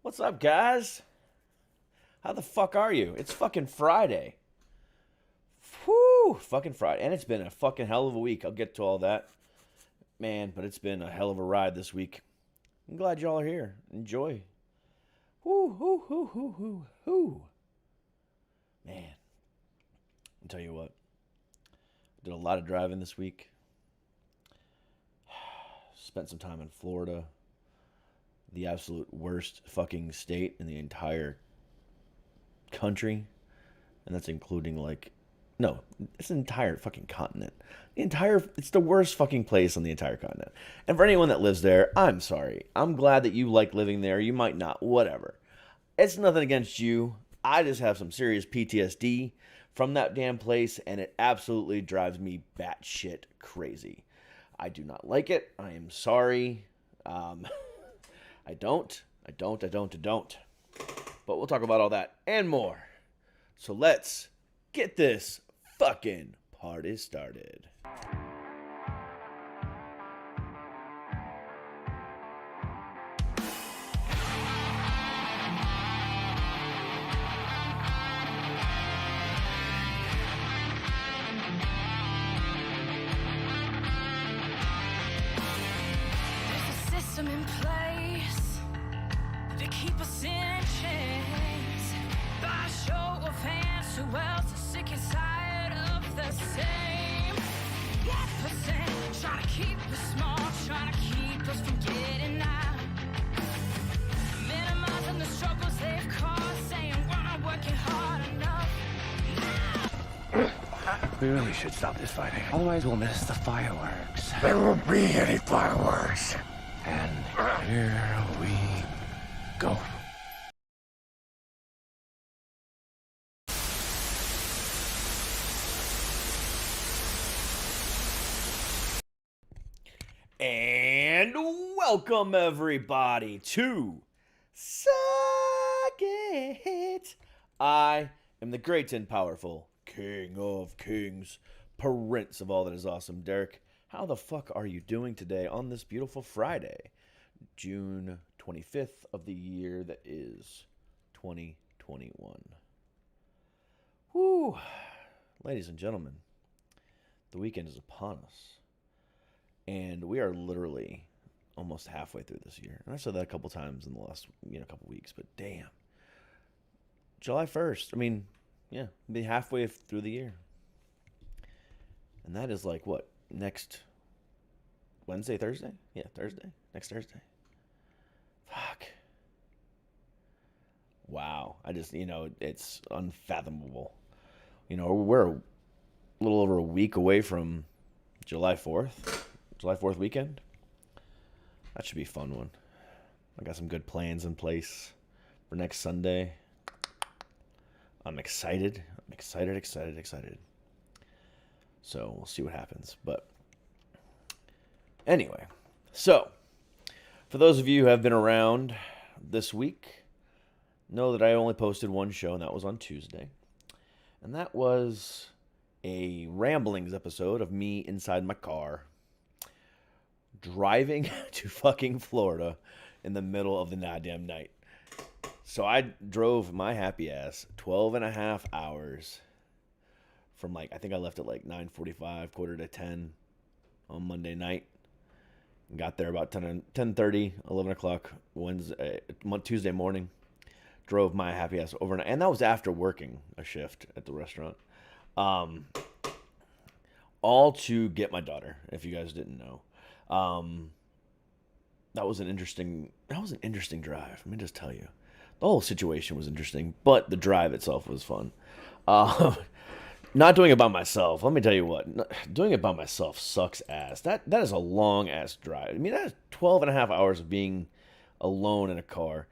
What's up, guys? How the fuck are you? It's fucking Friday. Whew, fucking Friday. And it's been a fucking hell of a week. I'll get to all that. Man, but it's been a hell of a ride this week. I'm glad y'all are here. Enjoy. Whoo, hoo, hoo, hoo, hoo, hoo. Man, I'll tell you what. Did a lot of driving this week. Spent some time in Florida. The absolute worst fucking state in the entire country. And that's including no, it's an entire fucking continent. It's the worst fucking place on the entire continent. And for anyone that lives there, I'm sorry. I'm glad that you like living there. You might not, whatever. It's nothing against you. I just have some serious PTSD from that damn place, and it absolutely drives me batshit crazy. I do not like it. I am sorry. I don't. But we'll talk about all that and more. So let's get this fucking party started. In place to keep us in chains by show of hands. Who else is sick and tired of the same? 1% trying to keep us small, trying to keep us from getting out. Minimizing the struggles they've caused, saying we're not working hard enough. We really should stop this fighting. Otherwise, we'll miss the fireworks. There won't be any fireworks. And here we go. And welcome everybody to Suck It. I am the great and powerful King of Kings, Prince of all that is awesome, Derek. How the fuck are you doing today on this beautiful Friday, June 25th of the year that is 2021? Woo! Ladies and gentlemen, the weekend is upon us. And we are literally almost halfway through this year. And I said that a couple times in the last, couple weeks, but damn. July 1st. I mean, yeah, be halfway through the year. And that is what? Next Wednesday, Thursday? Yeah, Thursday. Next Thursday. Fuck. Wow. I just, it's unfathomable. We're a little over a week away from July 4th. July 4th weekend. That should be a fun one. I got some good plans in place for next Sunday. I'm excited. Excited. So we'll see what happens. But anyway, so for those of you who have been around this week, know that I only posted one show, and that was on Tuesday. And that was a ramblings episode of me inside my car driving to fucking Florida in the middle of the goddamn night. So I drove my happy ass 12 and a half hours from I think I left at 9:45, quarter to 10 on Monday night. Got there about 10:30, 11 o'clock Tuesday morning. Drove my happy ass overnight. And that was after working a shift at the restaurant. All to get my daughter, if you guys didn't know. That was an interesting drive. Let me just tell you. The whole situation was interesting, but the drive itself was fun. Not doing it by myself. Let me tell you what. Doing it by myself sucks ass. That is a long ass drive. I mean, that is 12 and a half hours of being alone in a car.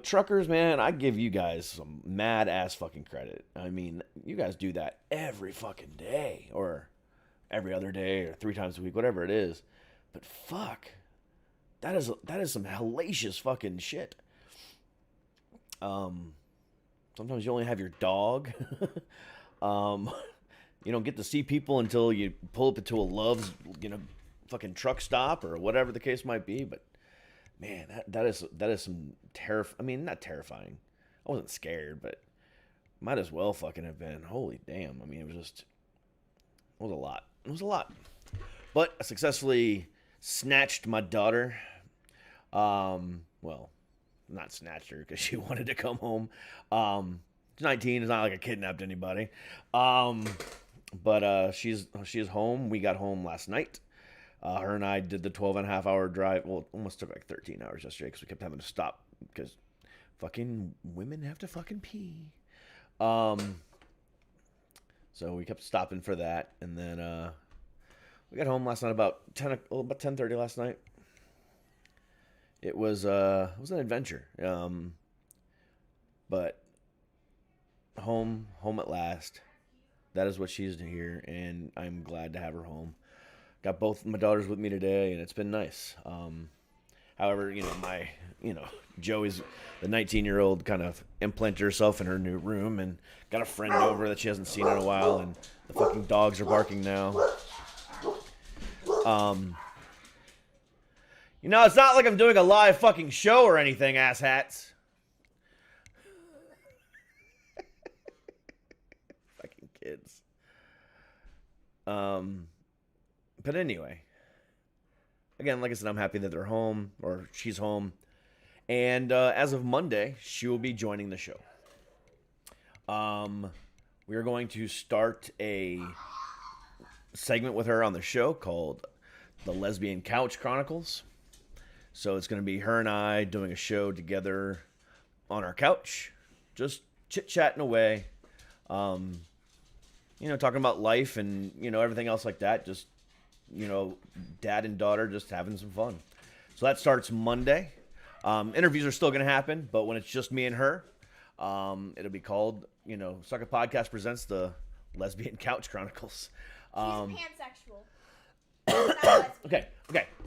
Truckers, man, I give you guys some mad ass fucking credit. I mean, you guys do that every fucking day, or every other day, or 3 times a week, whatever it is. But fuck, that is some hellacious fucking shit. Sometimes you only have your dog. You don't get to see people until you pull up into a Love's, fucking truck stop or whatever the case might be. But Man, that is some I mean, not terrifying. I wasn't scared, but might as well fucking have been. Holy damn! I mean, it was a lot. It was a lot. But I successfully snatched my daughter. Well, not snatched her because she wanted to come home. She's 19. It's not like I kidnapped anybody. But she's home. We got home last night. Her and I did the 12.5 hour drive. Well, it almost took like 13 hours yesterday because we kept having to stop because fucking women have to fucking pee. So we kept stopping for that, and then we got home last night about 10:30 last night. It was an adventure. But home at last. That is what she's here, and I'm glad to have her home. Got both my daughters with me today, and it's been nice. However, Joey's the 19-year-old kind of implanted herself in her new room and got a friend over that she hasn't seen in a while, and the fucking dogs are barking now. It's not like I'm doing a live fucking show or anything, asshats. Fucking kids. But anyway, again, like I said, I'm happy that they're home, or she's home. And as of Monday, she will be joining the show. We are going to start a segment with her on the show called The Lesbian Couch Chronicles. So it's going to be her and I doing a show together on our couch, just chit-chatting away, talking about life and, everything else like that. Just, dad and daughter just having some fun. So that starts Monday. Interviews are still going to happen, but when it's just me and her, it'll be called, SUGA Podcast presents the Lesbian Couch Chronicles. She's pansexual. Okay,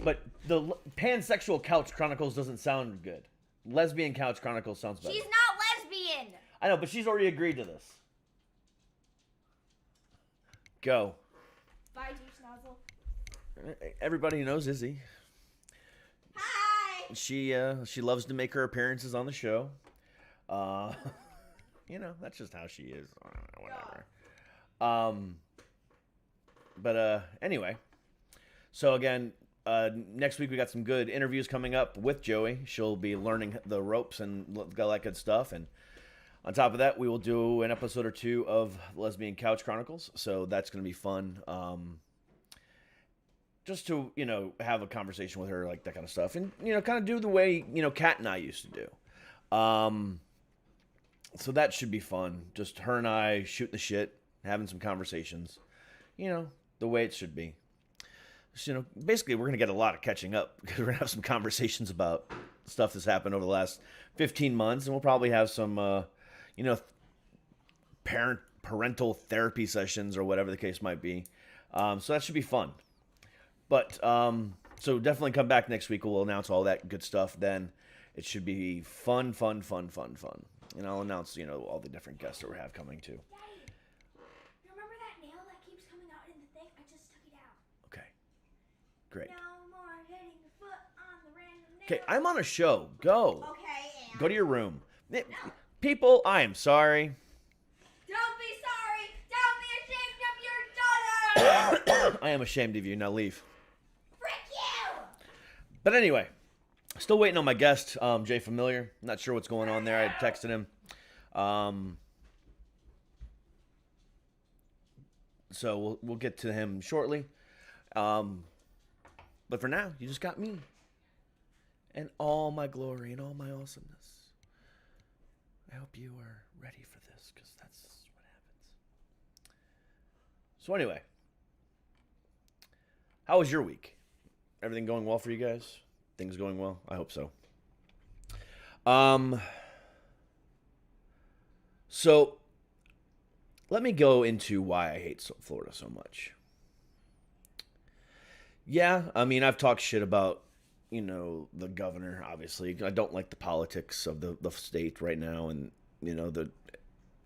but the Pansexual Couch Chronicles doesn't sound good. Lesbian Couch Chronicles sounds better. She's not lesbian. I know, but she's already agreed to this. Go. Bye, douche nozzle. Everybody knows Izzy. Hi. She loves to make her appearances on the show. That's just how she is. Whatever. But anyway. So again, next week we got some good interviews coming up with Joey. She'll be learning the ropes and all that good stuff. And on top of that, we will do an episode or two of Lesbian Couch Chronicles. So that's going to be fun. Just to, have a conversation with her, like that kind of stuff. And, kind of do the way, Kat and I used to do. So that should be fun. Just her and I shooting the shit, having some conversations. The way it should be. So, basically, we're going to get a lot of catching up because we're going to have some conversations about stuff that's happened over the last 15 months. And we'll probably have some, parental therapy sessions or whatever the case might be. So that should be fun. But, so definitely come back next week. We'll announce all that good stuff. Then it should be fun. And I'll announce, all the different guests that we have coming too. Daddy, remember that nail that keeps coming out in the thing? I just took it out. Okay. Great. No more hitting your foot on the random nail. Okay, I'm on a show. Go. Okay, and Go to your room. People, I am sorry. don't be sorry. Don't be ashamed of your daughter. I am ashamed of you. Now leave. Frick you. But anyway, still waiting on my guest, JFamiliar. Not sure what's going on there. I had texted him. So we'll get to him shortly. But for now, you just got me. And all my glory and all my awesomeness. I hope you are ready for this, because that's what happens. So anyway, how was your week? Everything going well for you guys? Things going well? I hope so. So let me go into why I hate Florida so much. Yeah, I mean, I've talked shit about, the governor, obviously. I don't like the politics of the state right now, and, the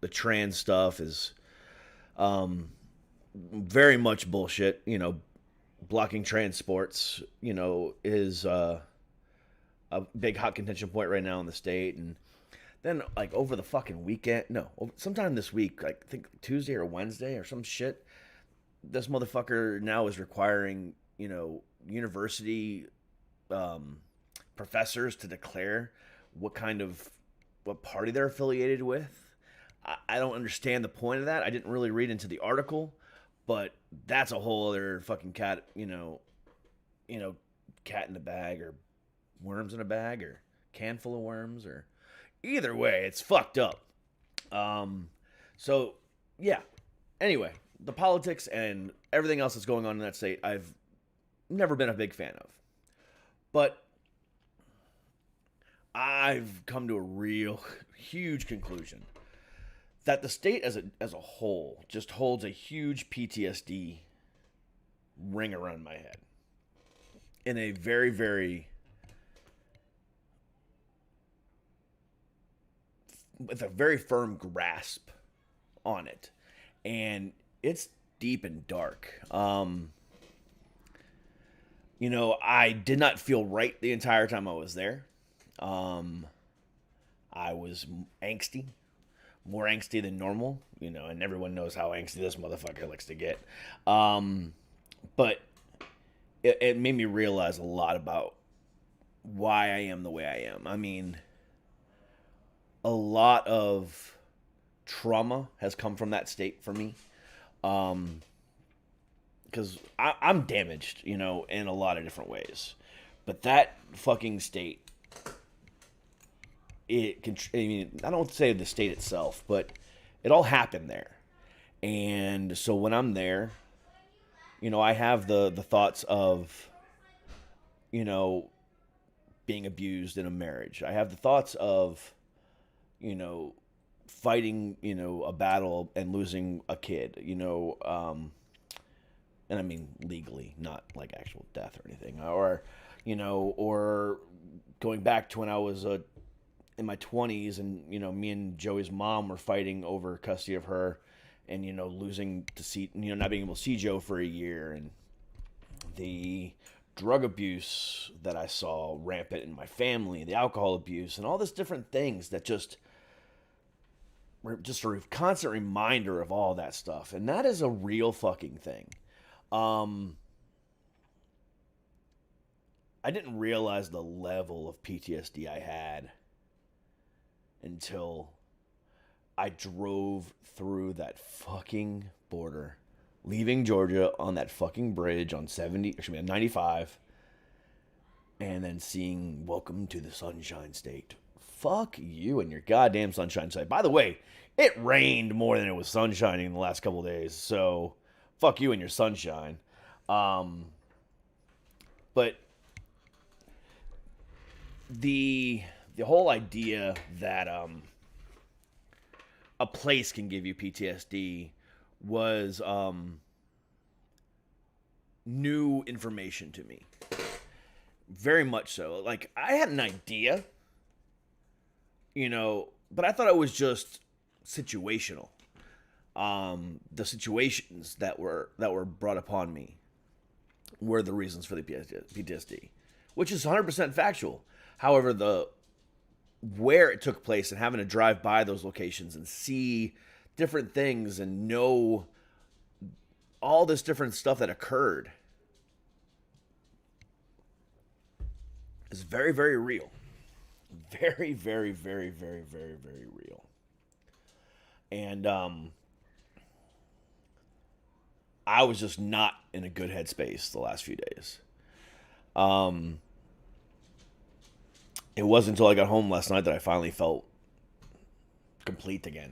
trans stuff is very much bullshit. Blocking trans sports, is a big hot contention point right now in the state. And then, like, over the fucking weekend, no, sometime this week, like, I think Tuesday or Wednesday or some shit, this motherfucker now is requiring, university professors to declare what party they're affiliated with. I don't understand the point of that. I didn't really read into the article, but that's a whole other fucking cat in the bag, or worms in a bag, or can full of worms, or either way, it's fucked up. So yeah. Anyway, the politics and everything else that's going on in that state, I've never been a big fan of. But I've come to a real huge conclusion that the state as a whole just holds a huge PTSD ring around my head in a very, very, with a very firm grasp on it. And it's deep and dark. I did not feel right the entire time I was there. I was angsty, more angsty than normal, and everyone knows how angsty this motherfucker likes to get. But it made me realize a lot about why I am the way I am. I mean, a lot of trauma has come from that state for me. Because I'm damaged, in a lot of different ways. But that fucking state, I don't say the state itself, but it all happened there. And so when I'm there, I have the thoughts of, being abused in a marriage. I have the thoughts of, fighting, a battle and losing a kid, and I mean legally, not like actual death or anything, or going back to when I was in my 20s, and me and Joey's mom were fighting over custody of her, and losing to see, not being able to see Joe for a year, and the drug abuse that I saw rampant in my family, the alcohol abuse, and all these different things that just a constant reminder of all that stuff. And that is a real fucking thing. I didn't realize the level of PTSD I had until I drove through that fucking border, leaving Georgia on that fucking bridge on 95, and then seeing "Welcome to the Sunshine State." Fuck you and your goddamn Sunshine State. By the way, it rained more than it was sunshining in the last couple of days, so fuck you and your sunshine. But the whole idea that a place can give you PTSD was new information to me. Very much so. Like, I had an idea, but I thought it was just situational. The situations that were brought upon me were the reasons for the PTSD, which is 100% factual. However, where it took place and having to drive by those locations and see different things and know all this different stuff that occurred is very, very real. Very, very, very, very, very, very real. And I was just not in a good headspace the last few days. It wasn't until I got home last night that I finally felt complete again.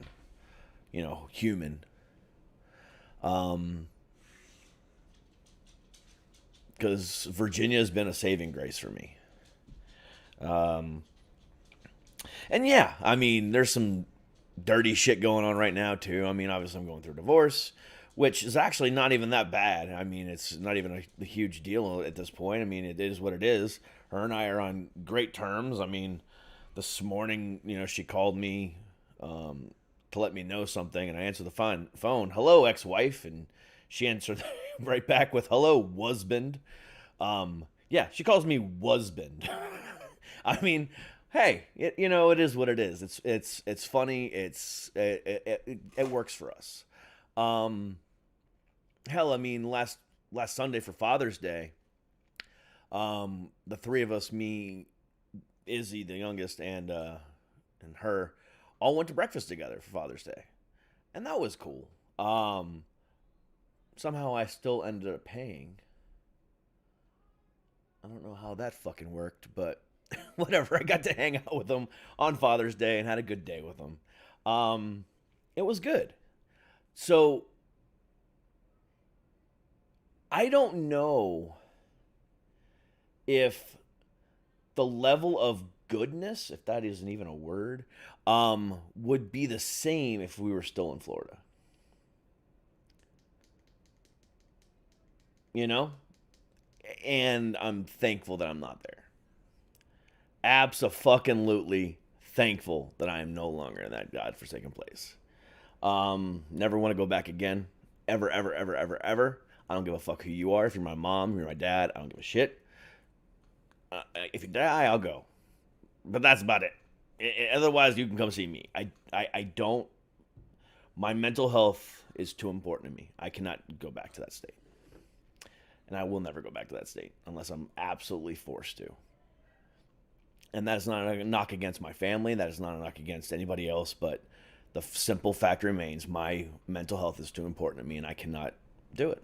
Human. Because Virginia has been a saving grace for me. And yeah, I mean, there's some dirty shit going on right now too. I mean, obviously I'm going through a divorce, which is actually not even that bad. I mean, it's not even a huge deal at this point. I mean, it is what it is. Her and I are on great terms. I mean, this morning, she called me to let me know something, and I answered the phone. Hello, ex-wife, and she answered right back with, hello, husband. Yeah, she calls me husband. I mean, hey, it is what it is. It's funny. It works for us. Um, Hell, I mean, last Sunday for Father's Day, the three of us, me, Izzy, the youngest, and her, all went to breakfast together for Father's Day, and that was cool. Somehow I still ended up paying. I don't know how that fucking worked, but whatever. I got to hang out with them on Father's Day and had a good day with them. It was good. So I don't know if the level of goodness, if that isn't even a word, would be the same if we were still in Florida. You know? And I'm thankful that I'm not there. Abso-fucking-lutely thankful that I am no longer in that godforsaken place. Never want to go back again. Ever, ever, ever, ever, ever. I don't give a fuck who you are. If you're my mom, you're my dad, I don't give a shit. If you die, I'll go. But that's about it. Otherwise, you can come see me. I don't. My mental health is too important to me. I cannot go back to that state. And I will never go back to that state unless I'm absolutely forced to. And that is not a knock against my family. That is not a knock against anybody else. But the simple fact remains, my mental health is too important to me, and I cannot do it.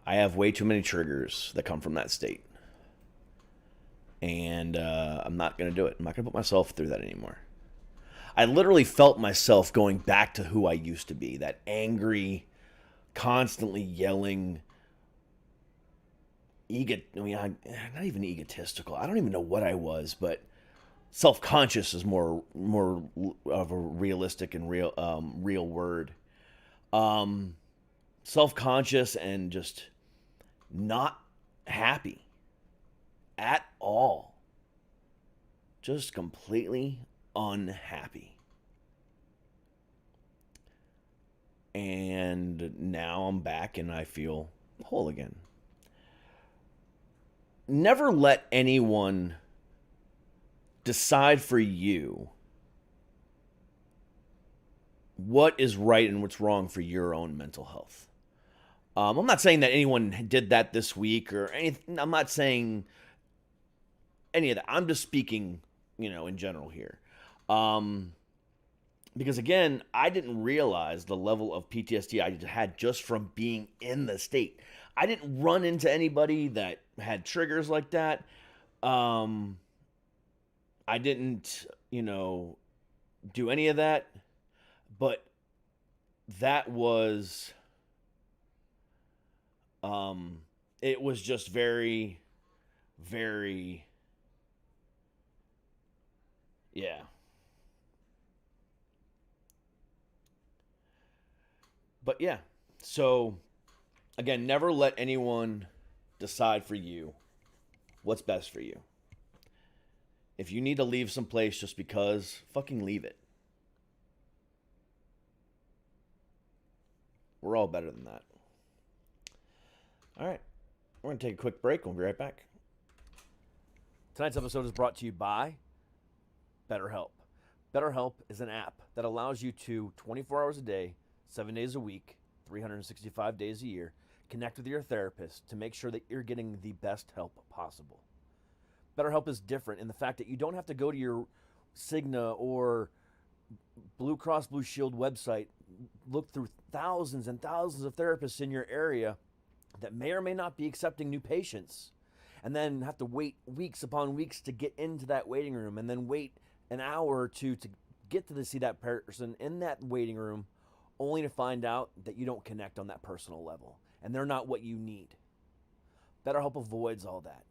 I have way too many triggers that come from that state. And I'm not going to do it. I'm not going to put myself through that anymore. I literally felt myself going back to who I used to be. That angry, constantly yelling, not even egotistical. I don't even know what I was, but self-conscious is more of a realistic and real word. Self-conscious and just not happy at all. Just completely unhappy. And now I'm back and I feel whole again. Never let anyone decide for you what is right and what's wrong for your own mental health. I'm not saying that anyone did that this week or anything. I'm not saying any of that. I'm just speaking, in general here. Because again, I didn't realize the level of PTSD I had just from being in the state. I didn't run into anybody that had triggers like that. I didn't, do any of that. But that was, it was just very, very, yeah. But yeah, so again, never let anyone decide for you what's best for you. If you need to leave someplace just because, fucking leave it. We're all better than that. All right, we're going to take a quick break. We'll be right back. Tonight's episode is brought to you by BetterHelp. BetterHelp is an app that allows you to, 24 hours a day, 7 days a week, 365 days a year, connect with your therapist to make sure that you're getting the best help possible. BetterHelp is different in the fact that you don't have to go to your Cigna or Blue Cross Blue Shield website, look through thousands and thousands of therapists in your area that may or may not be accepting new patients, and then have to wait weeks upon weeks to get into that waiting room, and then wait an hour or two to get to see that person in that waiting room, only to find out that you don't connect on that personal level, and they're not what you need. BetterHelp avoids all that.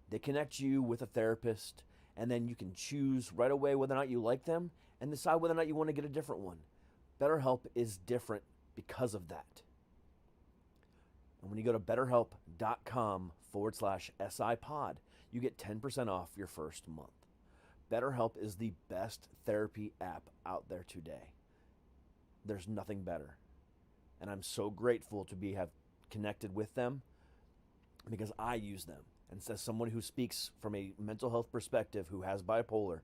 They connect you with a therapist, and then you can choose right away whether or not you like them and decide whether or not you want to get a different one. BetterHelp is different because of that. And when you go to betterhelp.com/SIPod, you get 10% off your first month. BetterHelp is the best therapy app out there today. There's nothing better. And I'm so grateful to have connected with them because I use them. and as someone who speaks from a mental health perspective, who has bipolar,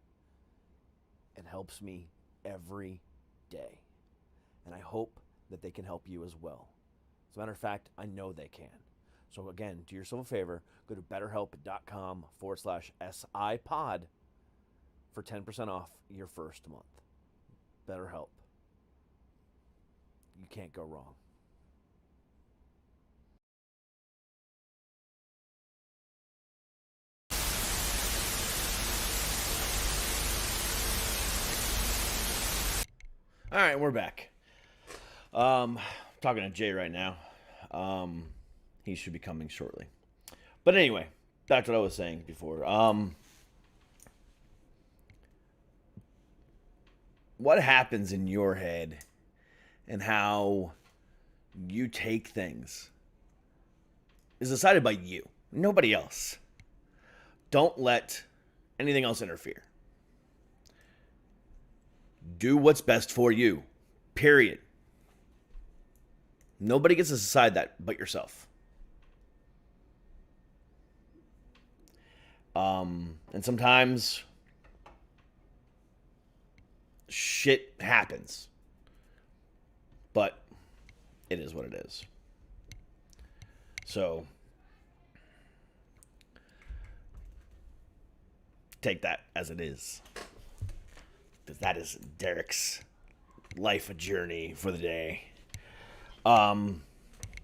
it helps me every day. And I hope that they can help you as well. As a matter of fact, I know they can. So again, do yourself a favor, go to betterhelp.com/SIPod for 10% off your first month. BetterHelp. You can't go wrong. All right, we're back. Talking to Jay right now. He should be coming shortly. But anyway, back to what I was saying before. What happens in your head and how you take things is decided by you, nobody else. Don't let anything else interfere. Do what's best for you, period. Nobody gets to decide that but yourself. And sometimes shit happens, but it is what it is. So take that as it is, because that is Derek's life journey for the day.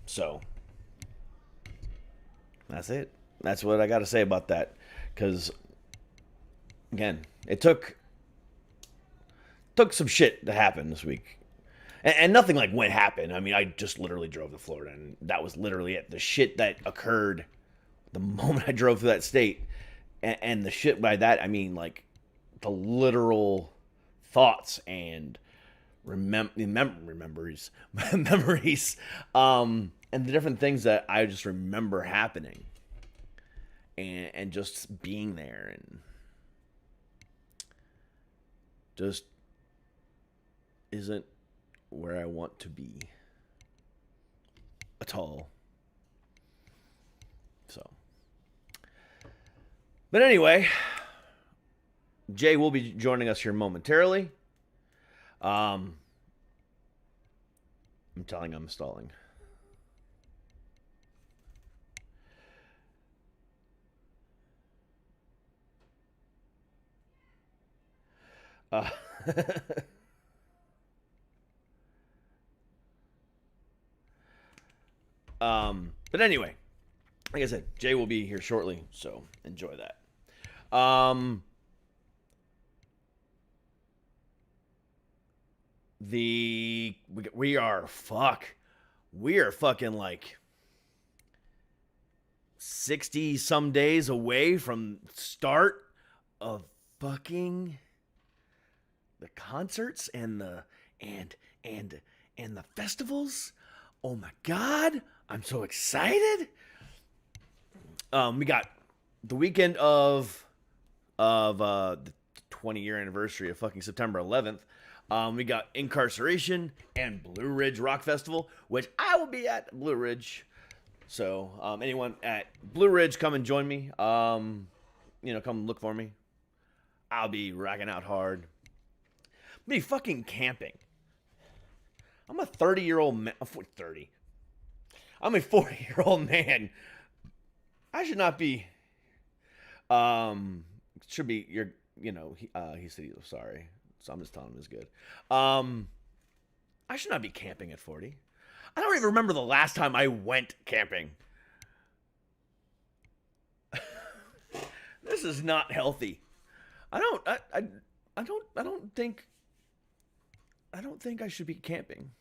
So that's it. That's what I got to say about that. Because again, it took some shit to happen this week, and nothing like what happened. I mean, I just literally drove to Florida, and that was literally it. The shit that occurred the moment I drove through that state, and the shit by that, I mean, like the literal thoughts and memories, and the different things that I just remember happening, and just being there, and just isn't where I want to be at all. So, but anyway, Jay will be joining us here momentarily. I'm telling I'm stalling. But anyway, like I said, Jay will be here shortly, so enjoy that. We are fucking like 60 some days away from start of fucking the concerts and the festivals. Oh my God, I'm so excited. We got the weekend of the 20-year anniversary of fucking September 11th. We got Incarceration and Blue Ridge Rock Festival, which I will be at Blue Ridge. So anyone at Blue Ridge, come and join me. Come look for me. I'll be racking out hard. Be fucking camping. I'm a 30-year-old man. 30. I'm a 40-year-old man. I should not be. Should be your. He said he was sorry, so I'm just telling him it's good. I should not be camping at 40. I don't even remember the last time I went camping. This is not healthy. I don't think I should be camping.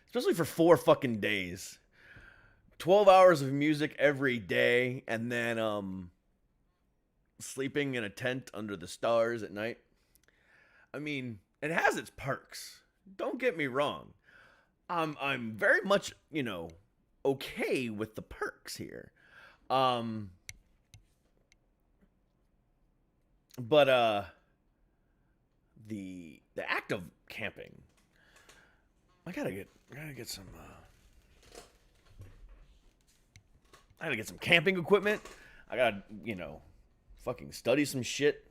Especially for 4 fucking days. 12 hours of music every day, and then sleeping in a tent under the stars at night. I mean, it has its perks. Don't get me wrong. I'm very much, okay with the perks here. But the act of camping, I gotta get some camping equipment. I gotta, fucking study some shit.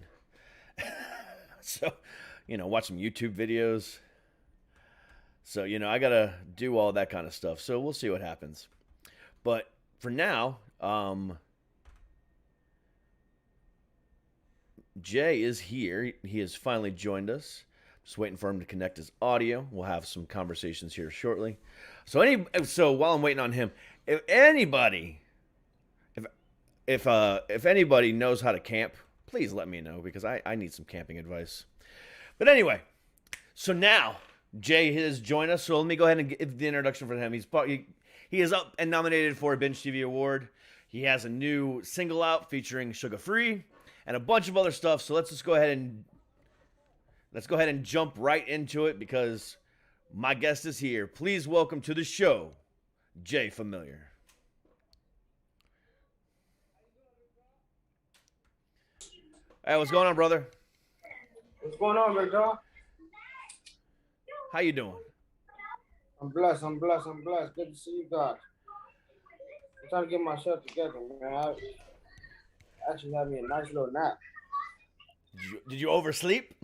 So, watch some YouTube videos. So, I gotta do all that kind of stuff. So we'll see what happens. But for now, Jay is here. He has finally joined us. Just waiting for him to connect his audio. We'll have some conversations here shortly. So while I'm waiting on him, if anybody knows how to camp, please let me know because I need some camping advice. But anyway, so now Jay has joined us. So let me go ahead and give the introduction for him. He is up and nominated for a Binge TV Award. He has a new single out featuring SUGA Free and a bunch of other stuff. So let's go ahead and jump right into it because my guest is here. Please welcome to the show, JFamiliar. Hey, what's going on, brother? What's going on, big dog? How you doing? I'm blessed. Good to see you guys. I'm trying to get myself together, man. I actually had me a nice little nap. Did you oversleep?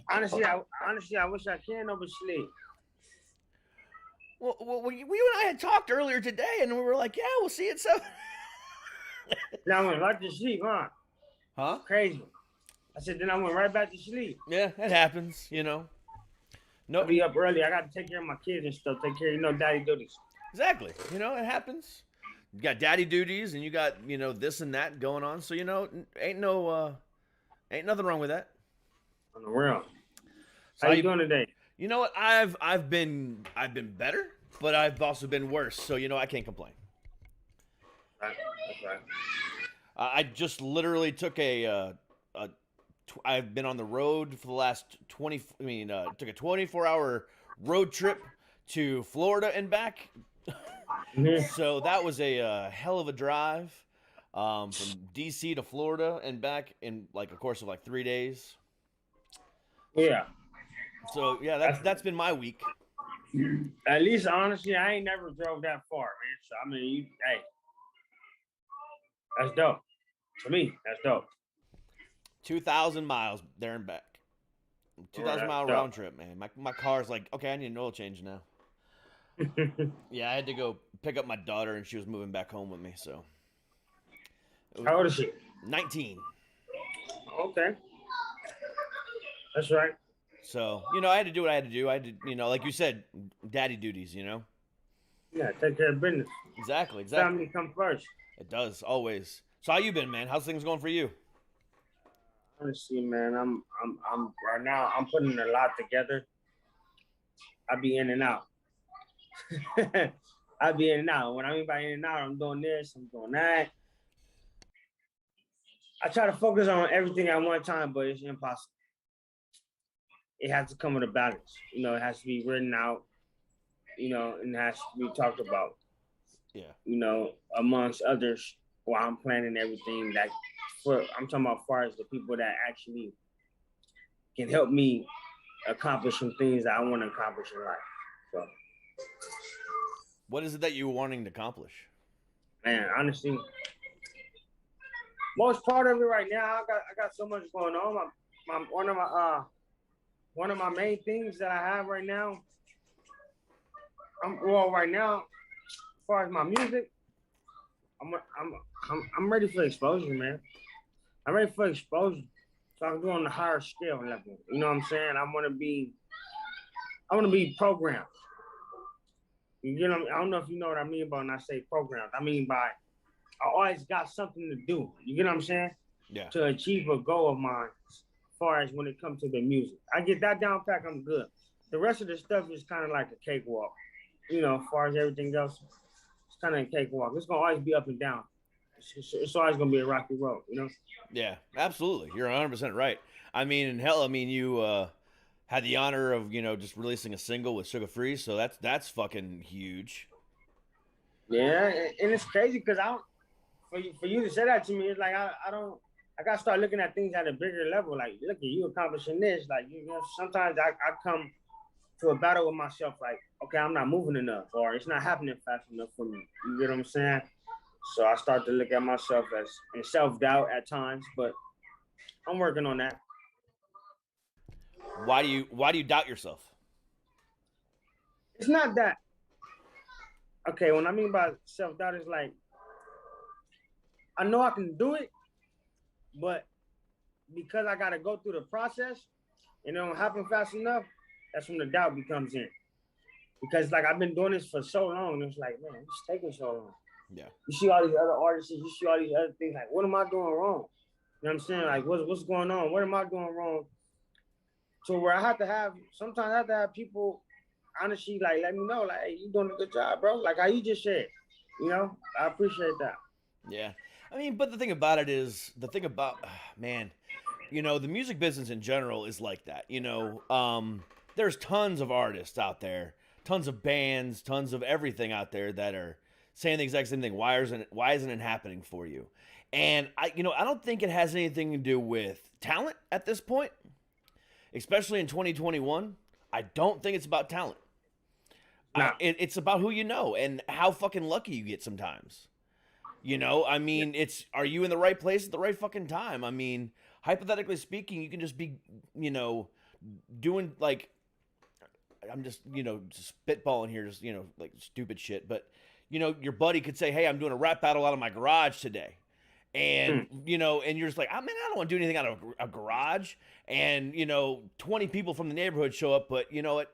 Honestly, I wish I can oversleep. Well, you and I had talked earlier today, and we were like, "Yeah, we'll see you at 7." Then I went right to sleep, huh? Huh? Crazy. I said, then I went right back to sleep. Yeah, it happens, I'll No, be up early. I got to take care of my kids and stuff. Take care of, daddy duties. exactly. It happens. You got daddy duties, and you got this and that going on. So ain't nothing wrong with that. On the real. How you doing today? You know what? I've been better, but I've also been worse. So I can't complain. That's right. I just literally took I've been on the road for the last took a 24-hour road trip to Florida and back. Mm-hmm. So that was a hell of a drive from DC to Florida and back in like a course of like 3 days. Yeah. So yeah, that's been my week. At least honestly, I ain't never drove that far, man. So I mean, hey, that's dope. To me, that's dope. 2,000 miles there and back. 2,000 mile round trip, man. My car's like, okay, I need an oil change now. Yeah, I had to go pick up my daughter, and she was moving back home with me. So, How old is she? 19. Okay, that's right. So I had to do what I had to do. I had to, like you said, daddy duties. Yeah, take care of business. Exactly. Family come first. It does always. So how you been, man? How's things going for you? Honestly, man, I'm right now. I'm putting a lot together. I be in and out. I be in and out. When I mean by in and out, I'm doing this, I'm doing that. I try to focus on everything at one time, but it's impossible. It has to come with a balance. It has to be written out. And it has to be talked about. Yeah. Amongst others, while I'm planning everything I'm talking about as far as the people that actually can help me accomplish some things that I want to accomplish in life. So, what is it that you're wanting to accomplish? man, honestly, most part of it right now, I got so much going on. One of my main things that I have right now. Right now, as far as my music, I'm ready for exposure, man. I'm ready for exposure. So I can go on the higher scale level. You know what I'm saying? I want to be programmed. I don't know if you know what I mean by when I say programmed. I mean by I always got something to do. You get what I'm saying? Yeah. To achieve a goal of mine as far as when it comes to the music. I get that down pat, I'm good. The rest of the stuff is kind of like a cakewalk. As far as everything else, it's kind of a cakewalk. It's going to always be up and down. It's always going to be a rocky road, Yeah, absolutely. You're 100% right. You had the honor of, just releasing a single with SUGA Free, so that's fucking huge. Yeah, and it's crazy because for you to say that to me, it's like I got to start looking at things at a bigger level. Like, look at you accomplishing this. Like, sometimes I come to a battle with myself like, okay, I'm not moving enough, or it's not happening fast enough for me. You get what I'm saying? So I start to look at myself as in self-doubt at times, but I'm working on that. Why do you doubt yourself? It's not that. Okay, when I mean by self-doubt, it's like I know I can do it, but because I gotta go through the process and it don't happen fast enough, that's when the doubt becomes in. Because like I've been doing this for so long, it's like, man, it's taking so long. Yeah. You see all these other artists, you see all these other things, like, what am I doing wrong? You know what I'm saying? Like, what's going on? What am I doing wrong? So where sometimes I have to have people honestly, like, let me know, like, hey, you doing a good job, bro. Like how you just said, you know, I appreciate that. Yeah. I mean, but the thing about it is, man, you know, the music business in general is like that. You know, there's tons of artists out there, tons of bands, tons of everything out there that are saying the exact same thing. Why isn't it happening for you? And I don't think it has anything to do with talent at this point, especially in 2021. I don't think it's about talent. Nah. It's about who you know and how fucking lucky you get sometimes. You know, I mean, are you in the right place at the right fucking time? I mean, hypothetically speaking, you can just be, you know, doing like, I'm just, you know, just spitballing here, just, you know, like stupid shit. But, you know, your buddy could say, hey, I'm doing a rap battle out of my garage today. And, you know, and you're just like, oh, man, I don't want to do anything out of a garage. And, you know, 20 people from the neighborhood show up, but you know what?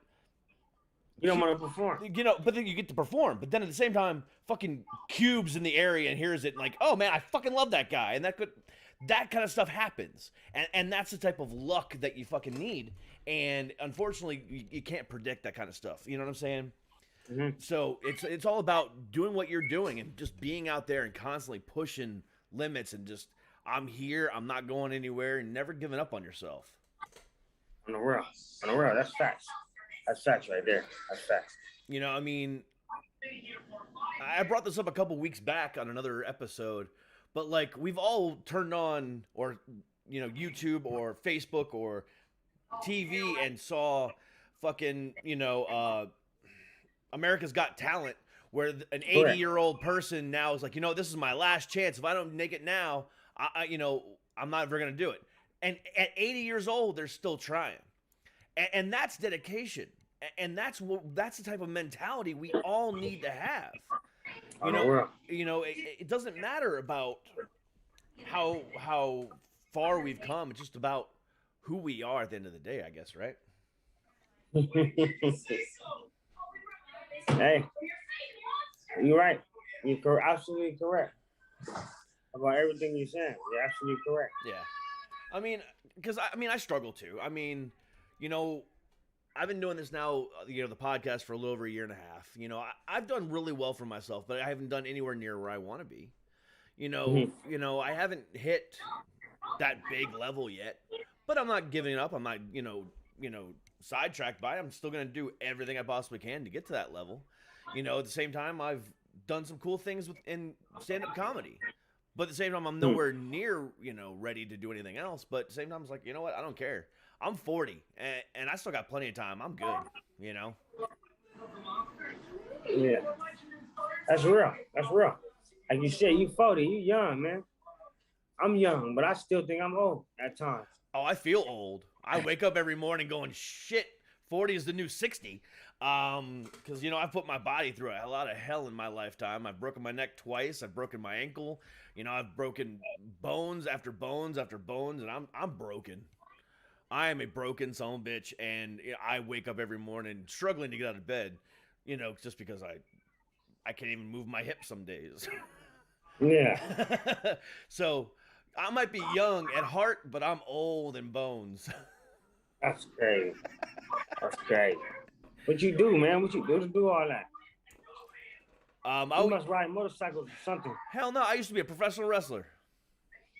You don't want to perform. You know, but then you get to perform. But then at the same time, fucking Cube's in the area and hears it like, oh, man, I fucking love that guy. And that kind of stuff happens. And that's the type of luck that you fucking need. And unfortunately, you can't predict that kind of stuff. You know what I'm saying? Mm-hmm. So it's all about doing what you're doing and just being out there and constantly pushing limits and just, I'm here, I'm not going anywhere, and never giving up on yourself. On the real, that's facts. That's facts right there. That's facts. You know, I mean, I brought this up a couple weeks back on another episode, but like we've all turned on, or you know, YouTube or Facebook or TV and saw fucking, you know, America's Got Talent, where an 80-year-old person now is like, you know, this is my last chance. If I don't make it now, you know, I'm not ever gonna do it. And at 80 years old, they're still trying, and that's dedication. And that's the type of mentality we all need to have. You know, it doesn't matter about how far we've come. It's just about who we are at the end of the day, I guess, right? Hey, you're right. You're absolutely correct about everything you're saying. You're absolutely correct. Yeah. I mean, because I struggle too. I mean, you know, I've been doing this now, you know, the podcast for a little over a year and a half. You know, I've done really well for myself, but I haven't done anywhere near where I want to be. You know, I haven't hit that big level yet, but I'm not giving up. I'm not, you know, sidetracked by it. I'm still going to do everything I possibly can to get to that level. You know, at the same time, I've done some cool things in stand-up comedy. But at the same time, I'm nowhere near, you know, ready to do anything else. But at the same time, it's like, you know what? I don't care. I'm 40, and I still got plenty of time. I'm good, you know? Yeah. That's real. That's real. Like you said, you 40. You young, man. I'm young, but I still think I'm old at times. Oh, I feel old. I wake up every morning going, shit, 40 is the new 60. Because, you know, I've put my body through a lot of hell in my lifetime. I've broken my neck twice. I've broken my ankle. You know, I've broken bones after bones after bones, and I'm broken. I am a broken son of a bitch, and I wake up every morning struggling to get out of bed, you know, just because I can't even move my hips some days. Yeah. So I might be young at heart, but I'm old in bones. That's crazy. That's crazy. What you do, man? What you do to do all that? You must ride motorcycles or something. Hell no, I used to be a professional wrestler.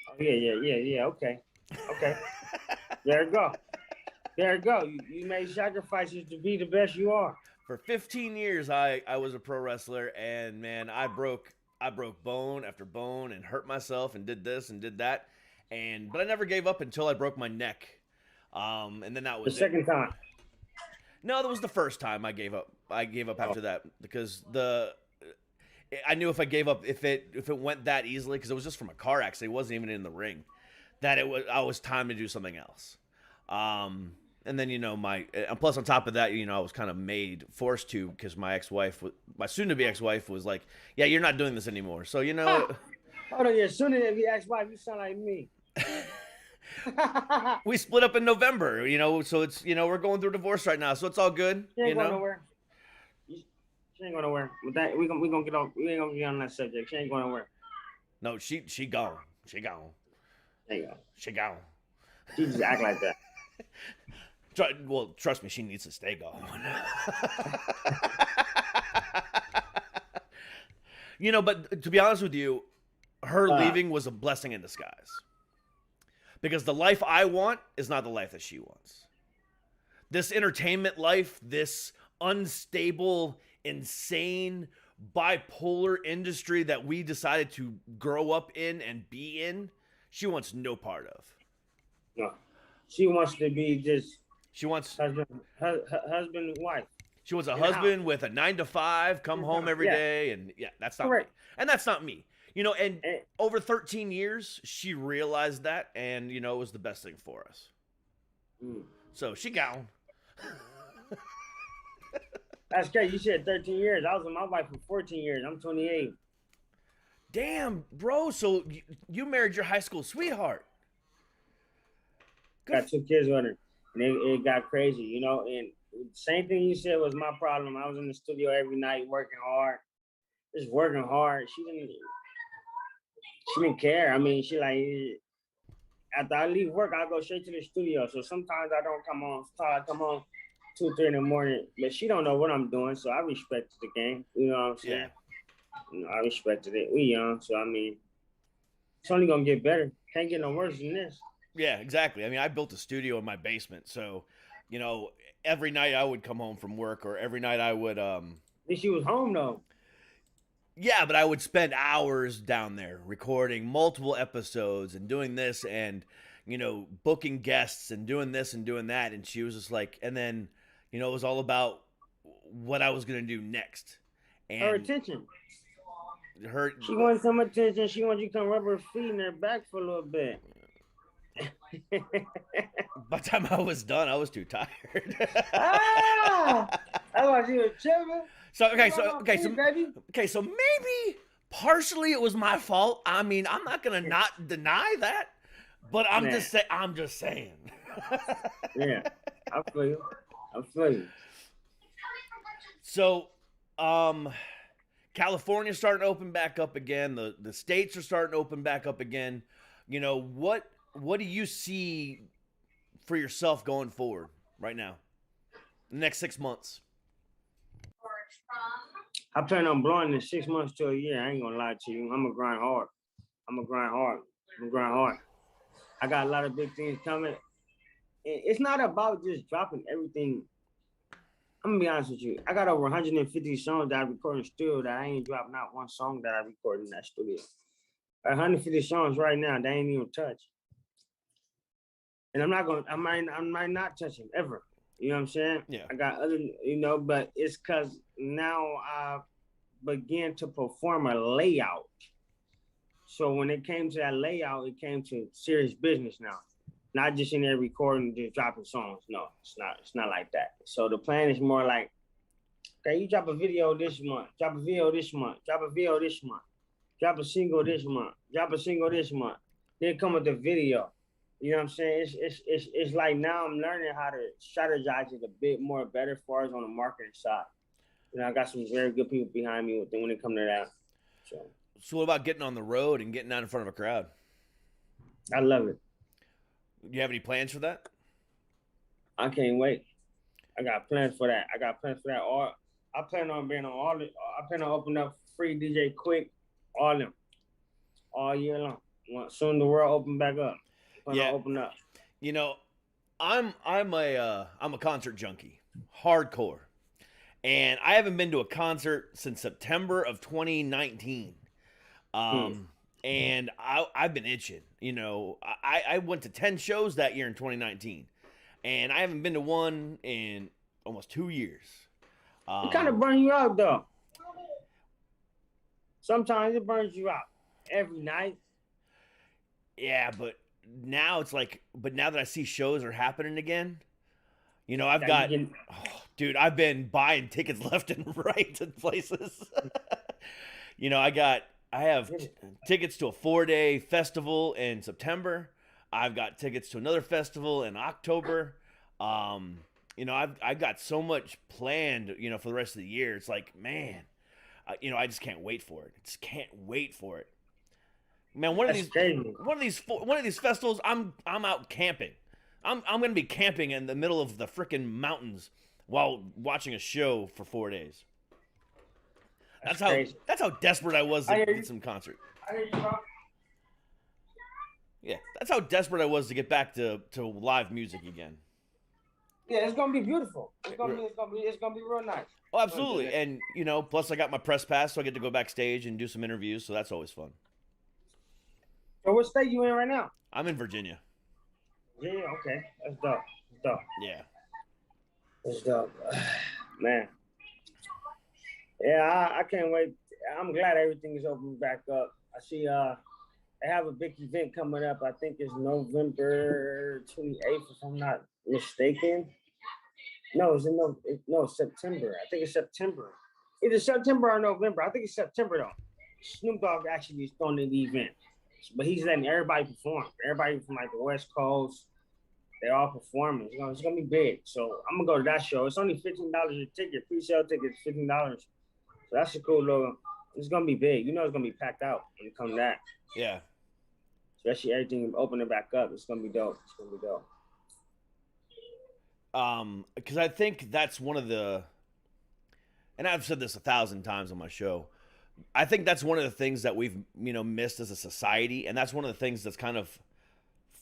Oh, yeah. Okay. There you go. There you go. You made sacrifices to be the best you are. For 15 years, I was a pro wrestler, and man, I broke bone after bone and hurt myself and did this and did that, but I never gave up until I broke my neck. And then that was the second time. No, that was the first time I gave up. I gave up after that because I knew if I gave up, if it went that easily, because it was just from a car accident, it wasn't even in the ring, that I was time to do something else. And then and plus on top of that, I was kind of forced to, because my soon-to-be ex-wife was like, "Yeah, you're not doing this anymore." So Hold on, your soon-to-be ex-wife, you sound like me. we split up in November. So it's we're going through divorce right now, so it's all good. She ain't going nowhere. She ain't going nowhere. With that, we gonna get on. We ain't gonna get on that subject. She ain't going nowhere. No, she gone. She gone. There you go. She gone. She just act like that. Well, trust me, she needs to stay gone. But to be honest with you, her leaving was a blessing in disguise. Because the life I want is not the life that she wants. This entertainment life, this unstable, insane, bipolar industry that we decided to grow up in and be in, she wants no part of. No. She wants to be just... She wants... husband and wife. She wants a husband with a 9-to-5, come home every day, and that's not me. And that's not me. And over 13 years, she realized that, and, it was the best thing for us. So, she gone. That's great. You said 13 years. I was with my wife for 14 years. I'm 28. Damn, bro. So, you married your high school sweetheart. Got 2 kids with her. And it got crazy, and same thing you said was my problem. I was in the studio every night working hard. Just working hard. She didn't care. I mean, she like, after I leave work, I go straight to the studio. So sometimes I don't come on. Sometimes I come on 2, 3 in the morning. But she don't know what I'm doing, so I respected the game. You know what I'm saying? Yeah. I respected it. We young, so I mean, it's only gonna get better. Can't get no worse than this. Yeah, exactly. I mean, I built a studio in my basement, so every night I would come home from work, or every night I would. At least she was home though. Yeah, but I would spend hours down there recording multiple episodes and doing this and, booking guests and doing this and doing that. And she was just like, and then, it was all about what I was going to do next. And her attention. She wants some attention. She wants you to come rub her feet in her back for a little bit. By the time I was done, I was too tired. I thought you were chilling. So maybe partially it was my fault. I mean, I'm not gonna not deny that, but I'm just saying. Yeah, I feel you. So, California's starting to open back up again. The states are starting to open back up again. What do you see for yourself going forward right now? The next 6 months. I plan on blowing in 6 months to a year. I ain't gonna lie to you. I'm gonna grind hard. I got a lot of big things coming. It's not about just dropping everything. I'm gonna be honest with you. I got over 150 songs that I record in studio that I ain't dropped not one song that I recorded in that studio. 150 songs right now that I ain't even touched. And I might not touch them ever. You know what I'm saying? Yeah. I got other, but it's because now I began to perform a layout. So when it came to that layout, it came to serious business now. Not just in there recording, just dropping songs. No, it's not like that. So the plan is more like, okay, you drop a video this month, drop a video this month, drop a video this month, drop a single this month, drop a single this month. Then come with the video. You know what I'm saying? It's like now I'm learning how to strategize it a bit more better as far as on the marketing side. I got some very good people behind me when it comes to that. So what about getting on the road and getting out in front of a crowd? I love it. Do you have any plans for that? I can't wait. I got plans for that. I plan on being on all the. I plan on opening up free DJ Quick, all them, all year long. Soon the world open back up. Open up. I'm a concert junkie, hardcore, and I haven't been to a concert since September of 2019. And I've been itching. I went to 10 shows that year in 2019, and I haven't been to one in almost 2 years. It kind of burns you out though. Sometimes it burns you out. Every night. Yeah, but now it's like, but now that I see shows are happening again, you know, I've that got, you can- dude, I've been buying tickets left and right to places. You know, I have tickets to a 4-day festival in September. I've got tickets to another festival in October. You know, I've got so much planned, you know, for the rest of the year. It's like, man, you know, I just can't wait for it. I just can't wait for it. Man, one of That's these festivals, I'm out camping. I'm gonna be camping in the middle of the freaking mountains while watching a show for 4 days. That's how desperate I was to get some concert. I hear you, bro. Yeah, that's how desperate I was to get back to live music again. Yeah, it's gonna be beautiful. It's gonna be real nice. Oh, absolutely. And you know, plus I got my press pass, so I get to go backstage and do some interviews. So that's always fun. So what state you in right now? I'm in Virginia. Yeah, okay. That's dope. That's dope. Yeah. That's dope. Man. Yeah, I can't wait. I'm glad everything is opening back up. I see they have a big event coming up. I think it's November 28th, if I'm not mistaken. No, it's September. I think it's September. Either September or November. I think it's September though. Snoop Dogg actually is throwing the event. But he's letting everybody perform. Everybody from like the West Coast, they're all performing. It's gonna be big. So I'm gonna go to that show. It's only $15 a ticket. Pre-sale ticket is $15. So that's a cool little. It's gonna be big. You know, it's gonna be packed out when it comes to that. Yeah. Especially everything opening back up. It's gonna be dope. It's gonna be dope. Because I think that's one of the, and I've said this 1,000 times on my show. I think that's one of the things that we've, you know, missed as a society, and that's one of the things that's kind of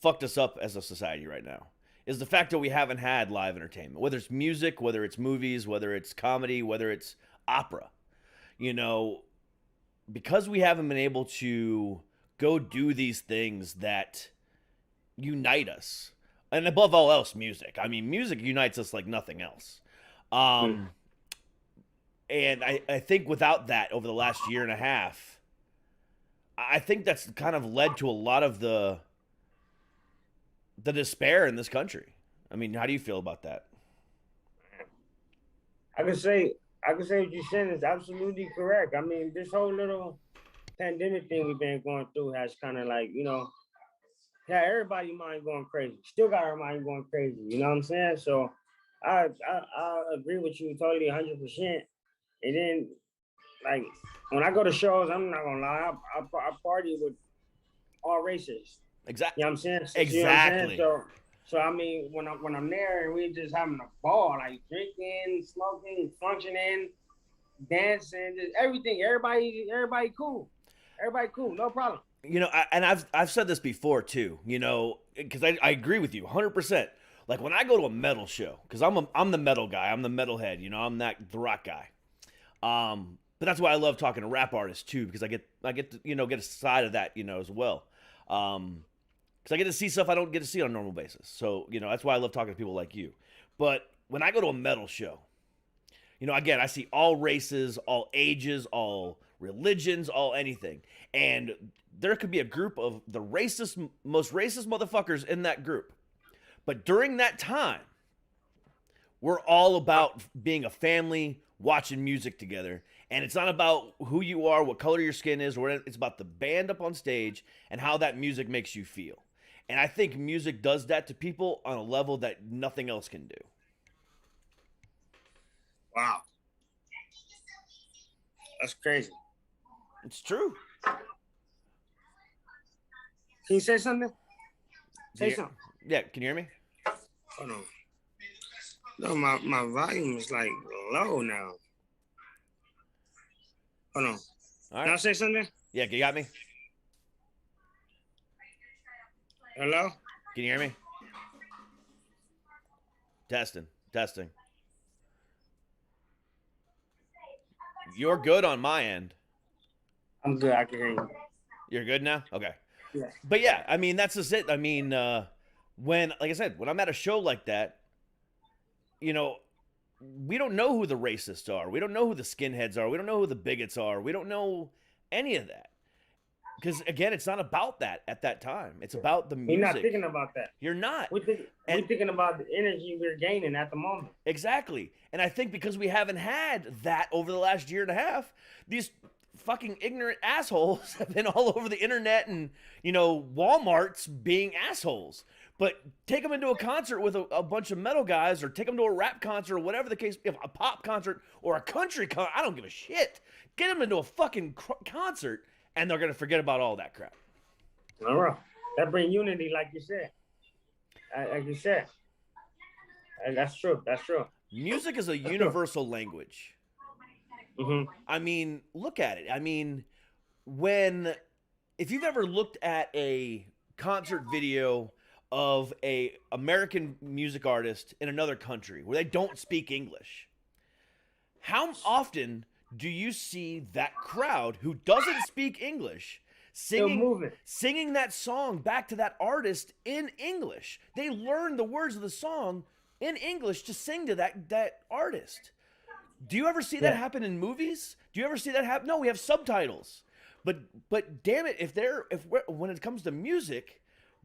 fucked us up as a society right now, is the fact that we haven't had live entertainment, whether it's music, whether it's movies, whether it's comedy, whether it's opera. You know, because we haven't been able to go do these things that unite us, and above all else, music. I mean, music unites us like nothing else. And I think without that, over the last year and a half, I think that's kind of led to a lot of the despair in this country. I mean, how do you feel about that? I can say what you're saying is absolutely correct. I mean, this whole little pandemic thing we've been going through has kind of like, you know, had everybody's mind going crazy. Still got our mind going crazy. You know what I'm saying? So I agree with you totally 100%. And then, like, when I go to shows, I'm not gonna lie, I party with all races. Exactly. You know what I'm saying? Exactly. You know what I'm saying? So I mean, when I'm there and we just having a ball, like drinking, smoking, functioning, dancing, just everything. Everybody cool. Everybody cool, no problem. You know, I've said this before too. You know, because I agree with you 100%. Like when I go to a metal show, because I'm the metal guy, I'm the metalhead. You know, I'm the rock guy. But that's why I love talking to rap artists too, because I get to, you know, get a side of that, you know, as well. Because I get to see stuff I don't get to see on a normal basis. So, you know, that's why I love talking to people like you. But when I go to a metal show, you know, again, I see all races, all ages, all religions, all anything. And there could be a group of the most racist motherfuckers in that group. But during that time, we're all about being a family, watching music together. And it's not about who you are, what color your skin is, or it's about the band up on stage and how that music makes you feel. And I think music does that to people on a level that nothing else can do. Wow. That's crazy. It's true. Can you say something? Say something. Yeah, can you hear me? Hold on. No, my volume is like low now. Hold on. All Can I right. say something? Yeah, you got me? Hello? Can you hear me? Testing. You're good on my end. I'm good. I can hear you. You're good now? Okay. Yeah. But yeah, I mean, that's just it. I mean, when, like I said, when I'm at a show like that, you know, we don't know who the racists are. We don't know who the skinheads are. We don't know who the bigots are. We don't know any of that. Because, again, it's not about that at that time. It's about the music. You're not thinking about that. You're not. We're thinking about the energy we're gaining at the moment. Exactly. And I think because we haven't had that over the last year and a half, these fucking ignorant assholes have been all over the internet and, Walmarts being assholes. But take them into a concert with a bunch of metal guys, or take them to a rap concert, or whatever the case, if a pop concert or a country concert, I don't give a shit. Get them into a fucking concert, and they're going to forget about all that crap. All right. That brings unity, like you said. And that's true. That's true. Music is a universal language. Mm-hmm. I mean, look at it. I mean, if you've ever looked at a concert video of a American music artist in another country where they don't speak English, how often do you see that crowd who doesn't speak English singing that song back to that artist in English? They learn the words of the song in English to sing to that artist. Do you ever see that happen in movies? Do you ever see that happen? No, we have subtitles. But damn it, when it comes to music,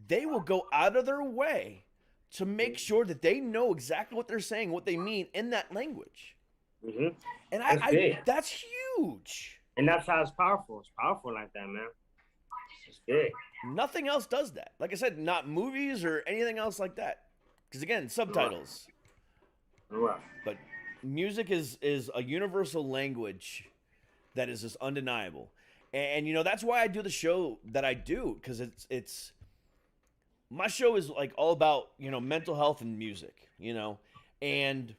they will go out of their way to make sure that they know exactly what they're saying, what they mean in that language. Mm-hmm. And that's huge. And that's how it's powerful. It's powerful like that, man. It's big. Nothing else does that. Like I said, not movies or anything else like that. Because again, subtitles. Right. But music is a universal language that is just undeniable. And that's why I do the show that I do, because it's my show is like all about, mental health and music, and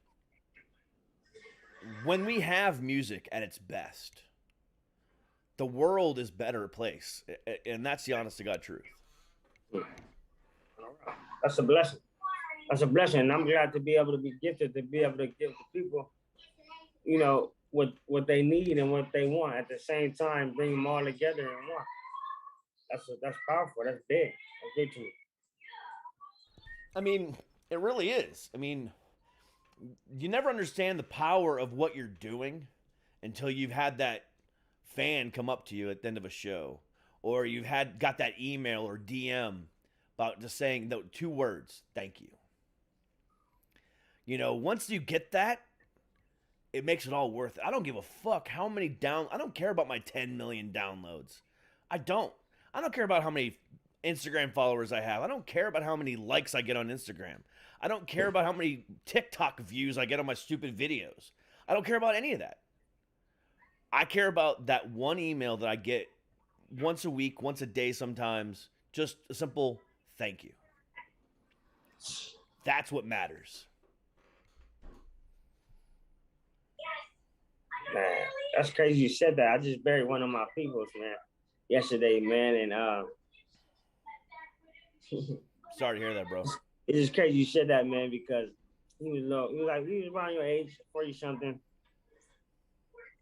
when we have music at its best, the world is a better place. And that's the honest to God truth. That's a blessing. That's a blessing. And I'm glad to be able to be gifted, to be able to give the people, what they need and what they want at the same time, bring them all together in one. That's powerful. That's big. That's big to me. I mean, it really is. I mean, you never understand the power of what you're doing until you've had that fan come up to you at the end of a show, or you've got that email or DM about just saying the 2 words, thank you. Once you get that, it makes it all worth it. I don't give a fuck how many I don't care about my 10 million downloads. I don't care about how many Instagram followers I have. I don't care about how many likes I get on Instagram. I don't care about how many TikTok views I get on my stupid videos. I don't care about any of that. I care about that one email that I get once a week, once a day sometimes. Just a simple thank you. That's what matters. Man, that's crazy you said that. I just buried one of my peoples, man, yesterday, man, and Sorry to hear that, bro. it's just crazy you said that, man, because he was low. He was around your age, 40 something,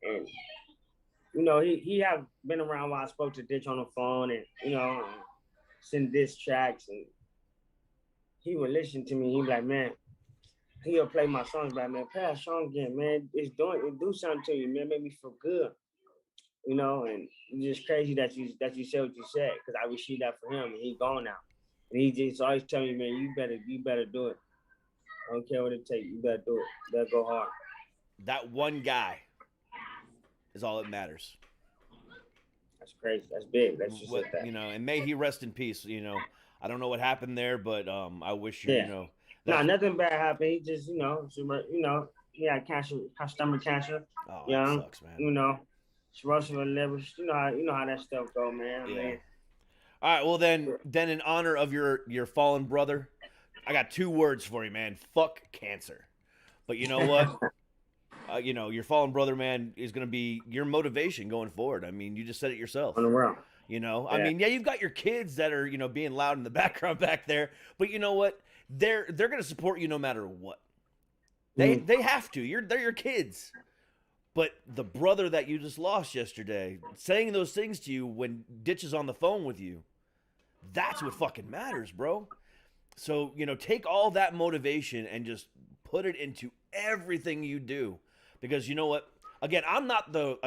and he have been around while I spoke to Ditch on the phone, and send diss tracks, and he would listen to me. He'd be like, man, he'll play my songs, like, man, play that song again, man. It do something to you, man. Make me feel good, and it's just crazy that you said what you said, because I received that for him, and he gone now. And he just always tell me, man, you better do it. I don't care what it takes. You better do it. You better go hard. That one guy is all that matters. That's crazy. That's big. That's just like that. And may he rest in peace. I don't know what happened there, but I wish you, nothing bad happened. He just, he had cancer, stomach cancer. Oh, that sucks, man. Cirrhosis of the liver. You know how that stuff go, man. Yeah. Man. All right, well then in honor of your fallen brother, I got 2 words for you, man. Fuck cancer. But you know what? Your fallen brother, man, is going to be your motivation going forward. I mean, you just said it yourself. On the round. I mean, yeah, you've got your kids that are, being loud in the background back there, but you know what? They're going to support you no matter what. They have to. They're your kids. But the brother that you just lost yesterday, saying those things to you when Ditch is on the phone with you, that's what fucking matters, bro. So, take all that motivation and just put it into everything you do, because you know what? Again, I'm not the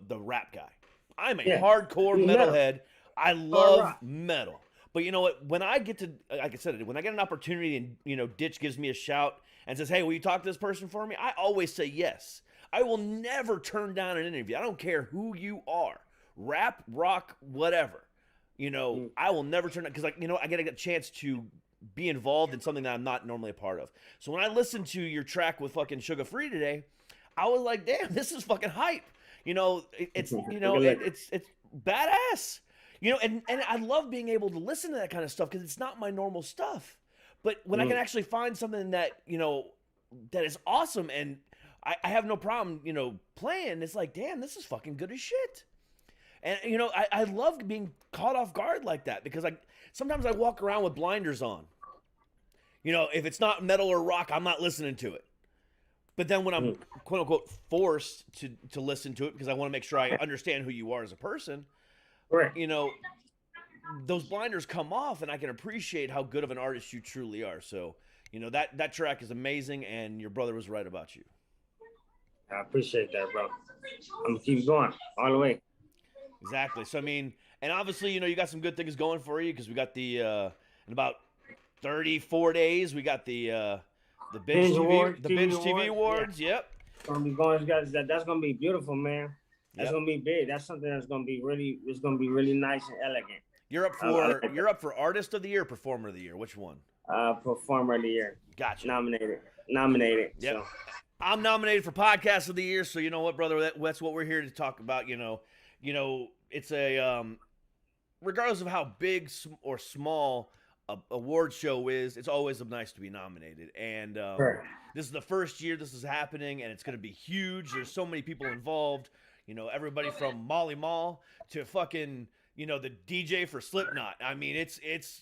rap guy. I'm a hardcore You metalhead. I Hard love rock. metal. But you know what? When I get to, like I said, when I get an opportunity and, you know, Ditch gives me a shout and says, hey, will you talk to this person for me? I always say yes. I will never turn down an interview. I don't care who you are. Rap, rock, whatever. You know, I will never turn down, because, like, you know, I get a chance to be involved in something that I'm not normally a part of. So when I listened to your track with fucking SUGA Free today, I was like, damn, this is fucking hype. You know, it's badass. You know, and I love being able to listen to that kind of stuff because it's not my normal stuff. But when I can actually find something that, you know, that is awesome and I have no problem, you know, playing, it's like, damn, this is fucking good as shit. And, you know, I love being caught off guard like that, because sometimes I walk around with blinders on. You know, if it's not metal or rock, I'm not listening to it. But then when I'm, quote unquote, forced to listen to it because I want to make sure I understand who you are as a person, Correct. you know, those blinders come off and I can appreciate how good of an artist you truly are. So, you know, that track is amazing, and your brother was right about you. I appreciate that, bro. I'm gonna keep going all the way. Exactly. So, I mean, and obviously, you know, you got some good things going for you, because we got the, in about 34 days, we got the Binge TV Awards. Yeah. Yep. Gonna be going, guys. That's gonna be beautiful, man. That's Yep. gonna be big. That's something that's gonna be really. It's gonna be really nice and elegant. You're up for Artist of the Year, Performer of the Year. Which one? Performer of the Year. Gotcha. Nominated. Yep. So. I'm nominated for Podcast of the Year, so you know what, brother? That's what we're here to talk about. You know, it's a regardless of how big or small a award show is, it's always nice to be nominated. And this is the first year this is happening, and it's going to be huge. There's so many people involved. You know, everybody from Molly Mall to fucking, you know, the DJ for Slipknot. I mean,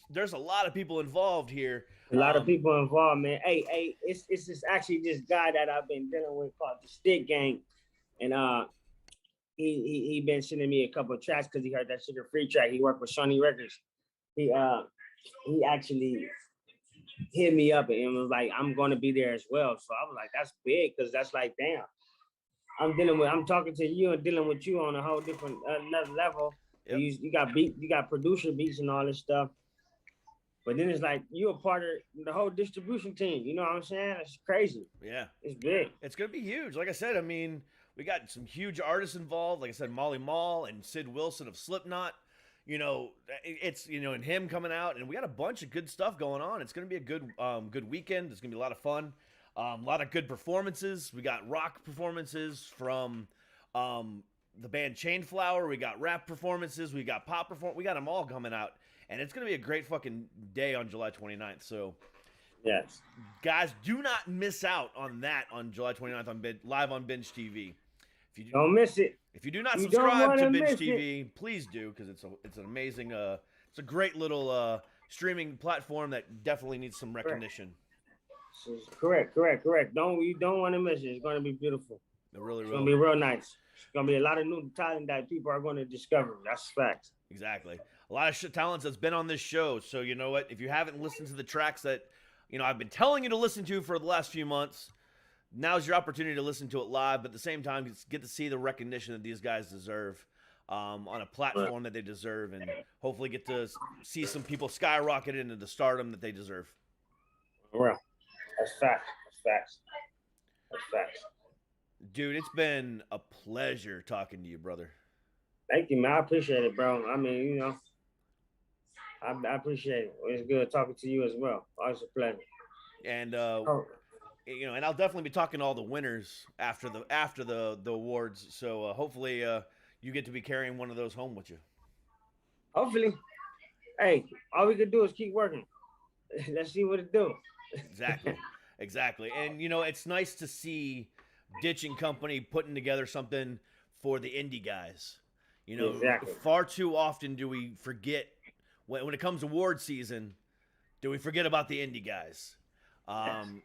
there's a lot of people involved here. A lot of people involved, man. Hey, it's just actually this guy that I've been dealing with called the Stick Gang, and he been sending me a couple of tracks because he heard that SUGA Free track. He worked with Sony Records. He actually hit me up and was like, I'm gonna be there as well. So I was like, that's big, because that's like, damn. I'm talking to you and dealing with you on a whole different another level. Yep. You got producer beats and all this stuff. But then it's like, you're a part of the whole distribution team. You know what I'm saying? It's crazy. Yeah. It's big. It's going to be huge. Like I said, I mean, we got some huge artists involved. Like I said, Molly Mall and Sid Wilson of Slipknot. You know, it's, you know, and him coming out. And we got a bunch of good stuff going on. It's going to be a good weekend. It's going to be a lot of fun. A lot of good performances. We got rock performances from the band Chainflower. We got rap performances. We got pop perform. We got them all coming out. And it's going to be a great fucking day on July 29th. So, yes, guys, do not miss out on that on July 29th live on Binge TV. If you don't miss it. If you do not subscribe to Binge TV, please do, because it's an amazing, it's a great little streaming platform that definitely needs some recognition. Correct. You don't want to miss it. It's going to be beautiful. It really It's will. going to be real nice. It's going to be a lot of new talent that people are going to discover. That's facts. Exactly. A lot of talents that's been on this show. So you know what? If you haven't listened to the tracks that, you know, I've been telling you to listen to for the last few months, now's your opportunity to listen to it live. But at the same time, get to see the recognition that these guys deserve on a platform that they deserve, and hopefully get to see some people skyrocket into the stardom that they deserve. Well, that's facts. Dude, it's been a pleasure talking to you, brother. Thank you, man. I appreciate it, bro. I mean, you know, I appreciate it. It's good talking to you as well. Always a pleasure. And you know, and I'll definitely be talking to all the winners after the awards. So hopefully you get to be carrying one of those home with you. Hopefully. Hey, all we can do is keep working. Let's see what it do. Exactly. And you know, it's nice to see Ditch and Company putting together something for the indie guys. You know, far too often do we forget when it comes to award season, do we forget about the indie guys?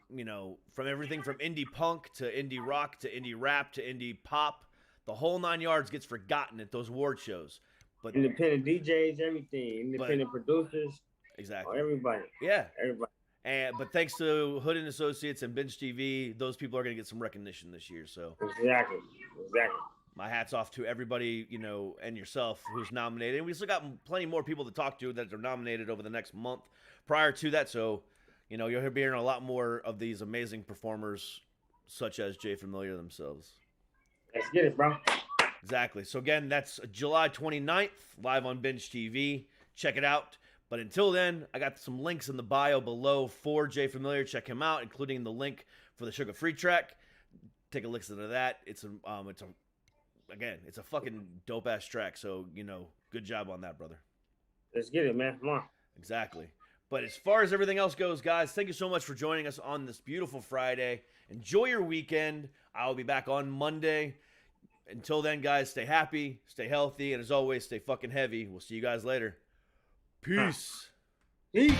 You know, from everything from indie punk to indie rock to indie rap to indie pop, the whole 9 yards gets forgotten at those award shows. But independent DJs, everything, independent producers, exactly, everybody. Yeah, everybody. But thanks to Hood and Associates and Binge TV, those people are going to get some recognition this year. So Exactly. my hat's off to everybody, you know, and yourself who's nominated. And we still got plenty more people to talk to that are nominated over the next month prior to that. So, you know, you'll be hearing a lot more of these amazing performers such as JFamiliar themselves. Let's get it, bro. Exactly. So again, that's July 29th, live on Binge TV. Check it out. But until then, I got some links in the bio below for JFamiliar. Check him out, including the link for the SUGA Free track. Take a listen to that. It's a fucking dope ass track. So, you know, good job on that, brother. Let's get it, man. Come on. Exactly. But as far as everything else goes, guys, thank you so much for joining us on this beautiful Friday. Enjoy your weekend. I'll be back on Monday. Until then, guys, stay happy, stay healthy, and as always, stay fucking heavy. We'll see you guys later. Peace. Peace.